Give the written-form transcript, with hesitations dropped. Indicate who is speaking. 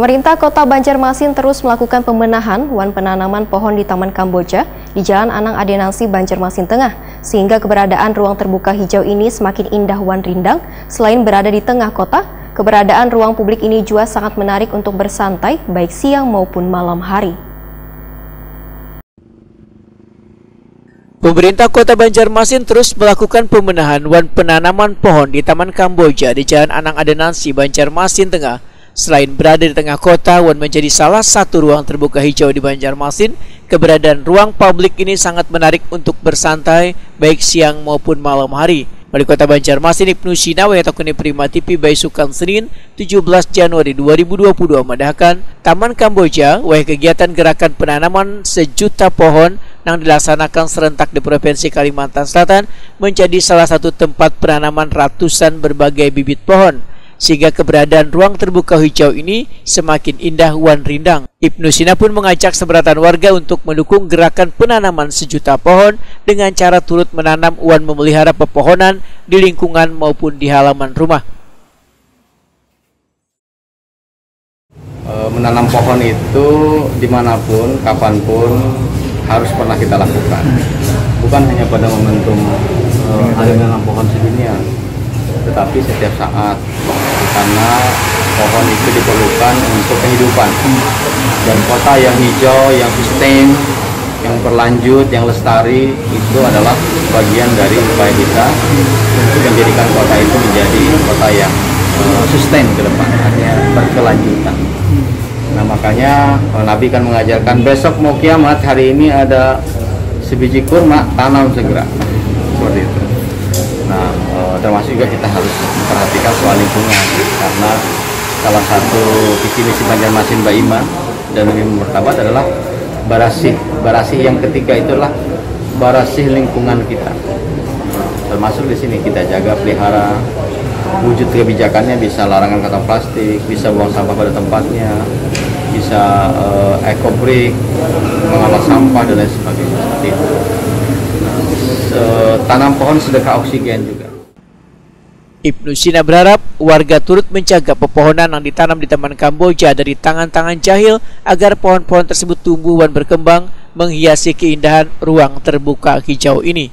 Speaker 1: Pemerintah Kota Banjarmasin terus melakukan pembenahan wan penanaman pohon di Taman Kamboja di Jalan Anang Adenansi, Banjarmasin Tengah, sehingga keberadaan ruang terbuka hijau ini semakin indah wan rindang. Selain berada di tengah kota, keberadaan ruang publik ini juga sangat menarik untuk bersantai baik siang maupun malam hari.
Speaker 2: Pemerintah Kota Banjarmasin terus melakukan pembenahan wan penanaman pohon di Taman Kamboja di Jalan Anang Adenansi, Banjarmasin Tengah. Selain berada di tengah kota, wan menjadi salah satu ruang terbuka hijau di Banjarmasin. Keberadaan ruang publik ini sangat menarik untuk bersantai baik siang maupun malam hari. Wali Kota Banjarmasin Ibnu Sinawa atau Kuni Prima TV Baisukan Senin 17 Januari 2022 mendahkan Taman Kamboja wahai kegiatan gerakan penanaman 1 juta pohon yang dilaksanakan serentak di Provinsi Kalimantan Selatan menjadi salah satu tempat penanaman ratusan berbagai bibit pohon, sehingga keberadaan ruang terbuka hijau ini semakin indah wan rindang. Ibnu Sina pun mengajak seberatan warga untuk mendukung gerakan penanaman 1 juta pohon dengan cara turut menanam wan memelihara pepohonan di lingkungan maupun di halaman rumah.
Speaker 3: Menanam pohon itu dimanapun, kapanpun harus pernah kita lakukan. Bukan hanya pada momentum hari menanam pohon sedunia, tetapi setiap saat, karena pohon itu diperlukan untuk kehidupan. Dan kota yang hijau, yang sustain, yang berlanjut, yang lestari itu adalah bagian dari upaya kita untuk menjadikan kota itu menjadi kota yang sustain ke depan, artinya berkelanjutan. Nah, makanya Nabi kan mengajarkan besok mau kiamat, hari ini ada sebiji kurma, tanam segera, seperti itu. Nah, termasuk juga kita harus memperhatikan soal lingkungan, karena salah satu visi misi Banjarmasin Mbak Ima dan Nabi Murtabat adalah barasih. Barasih yang ketiga itulah barasih lingkungan kita. Termasuk di sini kita jaga, pelihara, wujud kebijakannya bisa larangan kantong plastik, bisa buang sampah pada tempatnya, bisa eco-brick, mengolah sampah dan lain sebagainya. Seperti itu. Tanam pohon sedekah oksigen juga.
Speaker 2: Ibnu Sina berharap warga turut menjaga pepohonan yang ditanam di Taman Kamboja dari tangan-tangan jahil agar pohon-pohon tersebut tumbuh dan berkembang menghiasi keindahan ruang terbuka hijau ini.